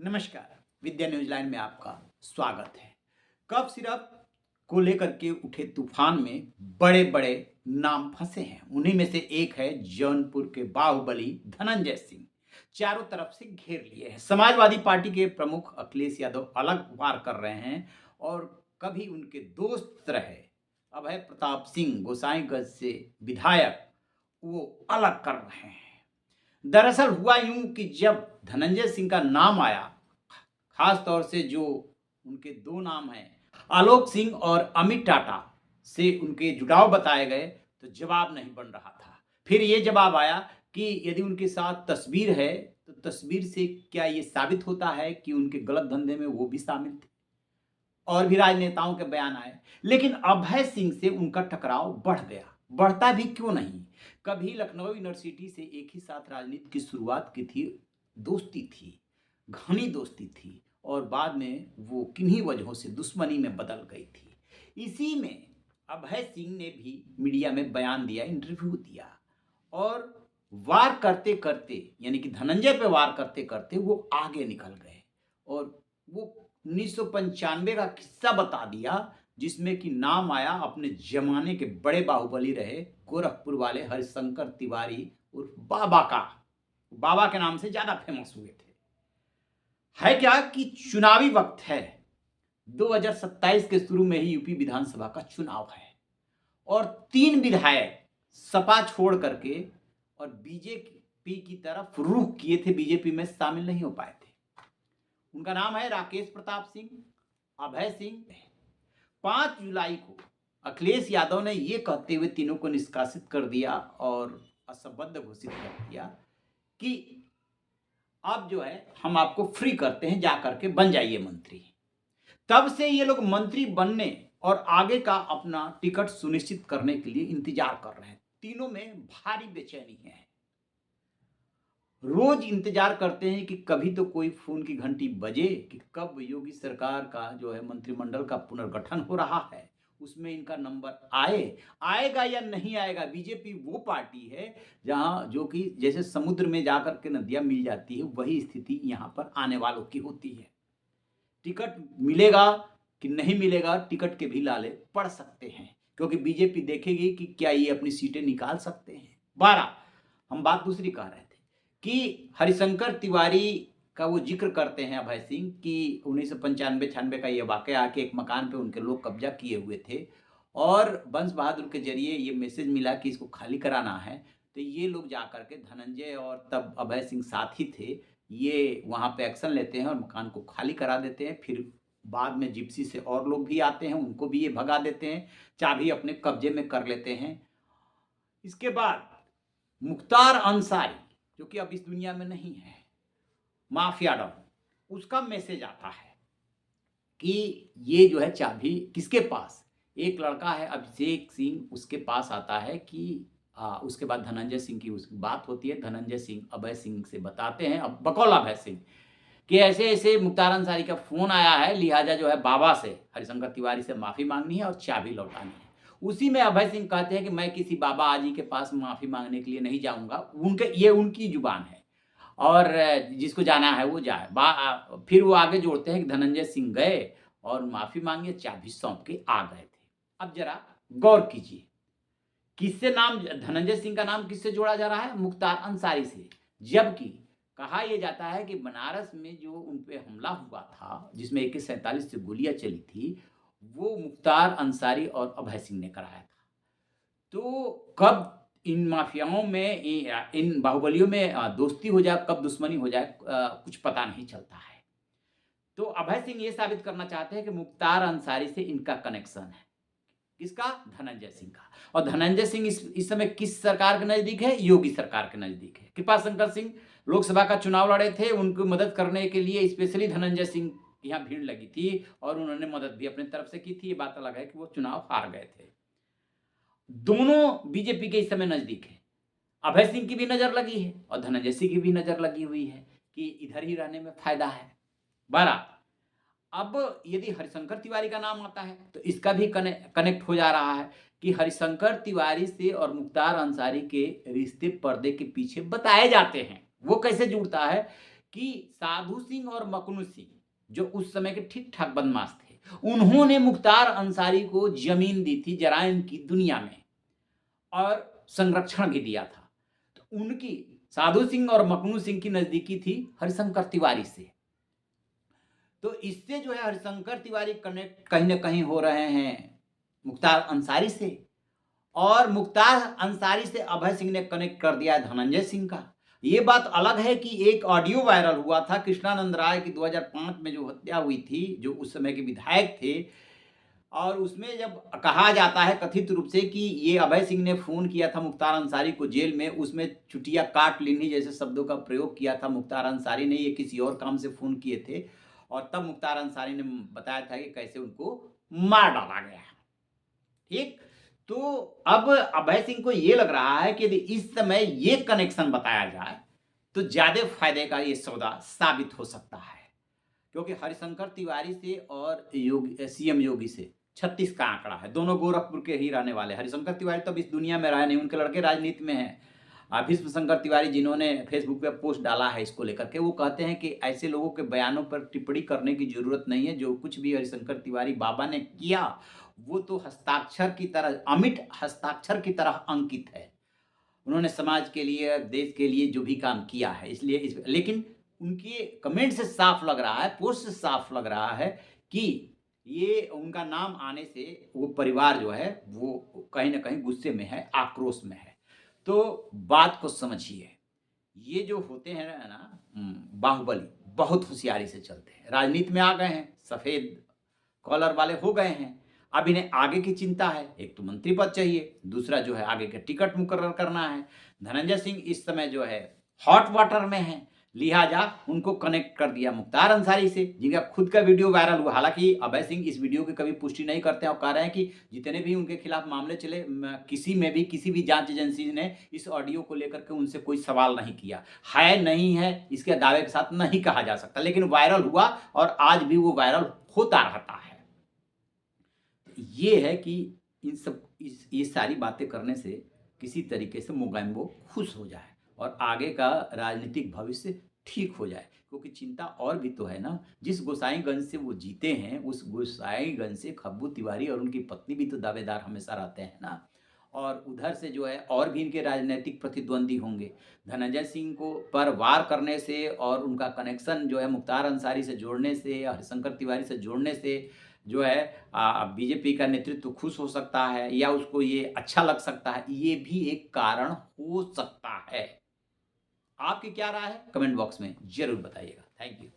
नमस्कार। विद्या news line में आपका स्वागत है। कफ सिरप को लेकर के उठे तूफान में बड़े बड़े नाम फंसे हैं। उन्हीं में से एक है जौनपुर के बाहुबली धनंजय सिंह। चारों तरफ से घेर लिए हैं। समाजवादी पार्टी के प्रमुख अखिलेश यादव अलग वार कर रहे हैं और कभी उनके दोस्त रहे अभय प्रताप सिंह गोसाईगंज से विधायक वो अलग कर रहे हैं। दरअसल हुआ यूं कि जब धनंजय सिंह का नाम आया, खास तौर से जो उनके दो नाम हैं आलोक सिंह और अमित टाटा से उनके जुड़ाव बताए गए तो जवाब नहीं बन रहा था। फिर ये जवाब आया कि यदि उनके साथ तस्वीर है तो तस्वीर से क्या ये साबित होता है कि उनके गलत धंधे में वो भी शामिल थे। और भी राजनेताओं के बयान आए, लेकिन अभय सिंह से उनका टकराव बढ़ गया। बढ़ता भी क्यों नहीं। कभी लखनऊ यूनिवर्सिटी से एक ही साथ राजनीति की शुरुआत की थी, दोस्ती थी, घनी दोस्ती थी और बाद में वो किन्हीं वजहों से दुश्मनी में बदल गई थी। इसी में अभय सिंह ने भी मीडिया में बयान दिया, इंटरव्यू दिया और वार करते करते यानी कि धनंजय पे वार करते करते वो आगे निकल गए और वो 1995 का किस्सा बता दिया जिसमें कि नाम आया अपने जमाने के बड़े बाहुबली रहे गोरखपुर वाले हरिशंकर तिवारी उर्फ बाबा का। बाबा के नाम से ज्यादा फेमस हुए थे। है क्या कि चुनावी वक्त है, 2027 के शुरू में ही यूपी विधानसभा का चुनाव है और 3 विधायक सपा छोड़ करके और बीजेपी की तरफ रुख किए थे, बीजेपी में शामिल नहीं हो पाए थे। उनका नाम है राकेश प्रताप सिंह, अभय सिंह। 5 जुलाई को अखिलेश यादव ने यह कहते हुए तीनों को निष्कासित कर दिया और असंबद्ध घोषित कर दिया कि अब जो है हम आपको फ्री करते हैं, जा करके बन जाइए मंत्री। तब से ये लोग मंत्री बनने और आगे का अपना टिकट सुनिश्चित करने के लिए इंतजार कर रहे हैं। तीनों में भारी बेचैनी है। रोज इंतजार करते हैं कि कभी तो कोई फोन की घंटी बजे कि कब योगी सरकार का जो है मंत्रिमंडल का पुनर्गठन हो रहा है, उसमें इनका नंबर आएगा या नहीं आएगा। बीजेपी वो पार्टी है जहां जो कि जैसे समुद्र में जाकर के नदियां मिल जाती है, वही स्थिति यहां पर आने वालों की होती है। टिकट मिलेगा कि नहीं मिलेगा, टिकट के भी लाले पड़ सकते हैं क्योंकि बीजेपी देखेगी कि क्या ये अपनी सीटें निकाल सकते हैं। 12 हम बात दूसरी कह रहे थे कि हरिशंकर तिवारी का वो जिक्र करते हैं अभय सिंह कि 1995-96 का ये वाकया कि एक मकान पे उनके लोग कब्जा किए हुए थे और बंस बहादुर के जरिए ये मैसेज मिला कि इसको खाली कराना है। तो ये लोग जा करके धनंजय और तब अभय सिंह साथ ही थे, ये वहाँ पे एक्शन लेते हैं और मकान को खाली करा देते हैं। फिर बाद में जिप्सी से और लोग भी आते हैं, उनको भी ये भगा देते हैं, चाबी अपने कब्जे में कर लेते हैं। इसके बाद मुख्तार अंसारी जो कि अब इस दुनिया में नहीं है, माफिया डॉन, उसका मैसेज आता है कि ये जो है चाबी किसके पास, एक लड़का है अभिषेक सिंह, उसके पास आता है कि उसके बाद धनंजय सिंह की उसकी बात होती है। धनंजय सिंह अभय सिंह से बताते हैं, अब बकौल अभय सिंह, कि ऐसे ऐसे मुख्तार अंसारी का फोन आया है, लिहाजा जो है बाबा से, हरिशंकर तिवारी से माफी मांगनी है और चाबी लौटानी है। उसी में अभय सिंह कहते हैं कि मैं किसी बाबा आजी के पास माफी मांगने के लिए नहीं जाऊंगा, उनके ये उनकी जुबान है और जिसको जाना है वो जाए। फिर वो आगे जोड़ते हैं कि धनंजय सिंह गए और माफी मांगे, चाबी सौंप के आ गए थे। अब जरा गौर कीजिए, किससे नाम धनंजय सिंह का नाम किससे जोड़ा जा रहा है, मुख्तार अंसारी से। जबकि कहा यह जाता है कि बनारस में जो उन पे हमला हुआ था जिसमें AK-47 से गोलियां चली थी, वो मुख्तार अंसारी और अभय सिंह ने कराया था। तो कब इन माफियाओं में इन बाहुबलियों में दोस्ती हो जाए, कब दुश्मनी हो जाए, कुछ पता नहीं चलता है। तो अभय सिंह ये साबित करना चाहते हैं कि मुख्तार अंसारी से इनका कनेक्शन है। किसका, धनंजय सिंह का। और धनंजय सिंह इस समय किस सरकार के नजदीक है, योगी सरकार के नजदीक है। कृपाशंकर सिंह लोकसभा का चुनाव लड़े थे, उनको मदद करने के लिए स्पेशली धनंजय सिंह यहाँ भीड़ लगी थी और उन्होंने मदद भी अपनी तरफ से की थी। ये बात अलग है कि वो चुनाव हार गए थे। दोनों बीजेपी के इस समय नजदीक है। अभय सिंह की भी नजर लगी है और धनंजय सिंह की भी नजर लगी हुई है कि इधर ही रहने में फायदा है। 12 अब यदि हरिशंकर तिवारी का नाम आता है तो इसका भी कनेक्ट हो जा रहा है कि हरिशंकर तिवारी से और मुख्तार अंसारी के रिश्ते पर्दे के पीछे बताए जाते हैं। वो कैसे जुड़ता है कि साधु सिंह और मकनू सिंह जो उस समय के ठीक ठाक बदमाश थे, उन्होंने मुख्तार अंसारी को जमीन दी थी जराइम की दुनिया में और संरक्षण भी दिया था। तो उनकी साधु सिंह और मकनू सिंह की नजदीकी थी हरिशंकर तिवारी से। तो इससे जो है हरिशंकर तिवारी कनेक्ट कहीं ना कहीं हो रहे हैं मुख्तार अंसारी से, और मुख्तार अंसारी से अभय सिंह ने कनेक्ट कर दिया है धनंजय सिंह का। ये बात अलग है कि एक ऑडियो वायरल हुआ था कृष्णानंद राय की 2005 में जो हत्या हुई थी, जो उस समय के विधायक थे, और उसमें जब कहा जाता है कथित रूप से कि ये अभय सिंह ने फोन किया था मुख्तार अंसारी को जेल में, उसमें चुटिया काट लेनी जैसे शब्दों का प्रयोग किया था मुख्तार अंसारी ने, ये किसी और काम से फोन किए थे, और तब मुख्तार अंसारी ने बताया था कि कैसे उनको मार डाला गया। ठीक, तो अब अभय सिंह को ये लग रहा है कि यदि इस समय ये कनेक्शन बताया जाए तो ज्यादा फायदे का ये सौदा साबित हो सकता है, क्योंकि हरिशंकर तिवारी से और योगी सीएम योगी से 36 का आंकड़ा है, दोनों गोरखपुर के ही रहने वाले। हरिशंकर तिवारी तो अब इस दुनिया में रहे नहीं, उनके लड़के राजनीति में हैं। भीष्म शंकर तिवारी जिन्होंने फेसबुक पे पोस्ट डाला है इसको लेकर के, वो कहते हैं कि ऐसे लोगों के बयानों पर टिप्पणी करने की जरूरत नहीं है, जो कुछ भी हरिशंकर तिवारी बाबा ने किया वो तो हस्ताक्षर की तरह, अमिट हस्ताक्षर की तरह अंकित है। उन्होंने समाज के लिए, देश के लिए जो भी काम किया है, इसलिए लेकिन उनके कमेंट से साफ लग रहा है, पोस्ट से साफ लग रहा है कि ये उनका नाम आने से वो परिवार जो है वो कहीं ना कहीं गुस्से में है, आक्रोश में है। तो बात को समझिए, ये जो होते हैं ना बाहुबली, बहुत होशियारी से चलते हैं, राजनीति में आ गए हैं, सफेद कॉलर वाले हो गए हैं। अब इन्हें आगे की चिंता है, एक तो मंत्री पद चाहिए, दूसरा जो है आगे का टिकट मुकर्रर करना है। धनंजय सिंह इस समय जो है हॉट वाटर में है, लिहाजा उनको कनेक्ट कर दिया मुख्तार अंसारी से, जिनका खुद का वीडियो वायरल हुआ। हालांकि अभय सिंह इस वीडियो की कभी पुष्टि नहीं करते हैं और कह रहे हैं कि जितने भी उनके खिलाफ मामले चले, किसी में भी किसी भी जांच एजेंसी ने इस ऑडियो को लेकर के उनसे कोई सवाल नहीं किया है, नहीं है, इसके दावे के साथ नहीं कहा जा सकता, लेकिन वायरल हुआ और आज भी वो वायरल होता रहता है। ये है कि इन सब ये सारी बातें करने से किसी तरीके से मोगैम्बो खुश हो जाए और आगे का राजनीतिक भविष्य ठीक हो जाए, क्योंकि चिंता और भी तो है ना। जिस गोसाईगंज से वो जीते हैं, उस गोसाईगंज से खब्बू तिवारी और उनकी पत्नी भी तो दावेदार हमेशा रहते हैं ना, और उधर से जो है और भी इनके राजनीतिक प्रतिद्वंदी होंगे। धनंजय सिंह को पर वार करने से और उनका कनेक्शन जो है मुख्तार अंसारी से जोड़ने से, हरिशंकर तिवारी से जोड़ने से जो है बीजेपी का नेतृत्व खुश हो सकता है, या उसको ये अच्छा लग सकता है, ये भी एक कारण हो सकता है। आपकी क्या राय है कमेंट बॉक्स में जरूर बताइएगा। Thank you.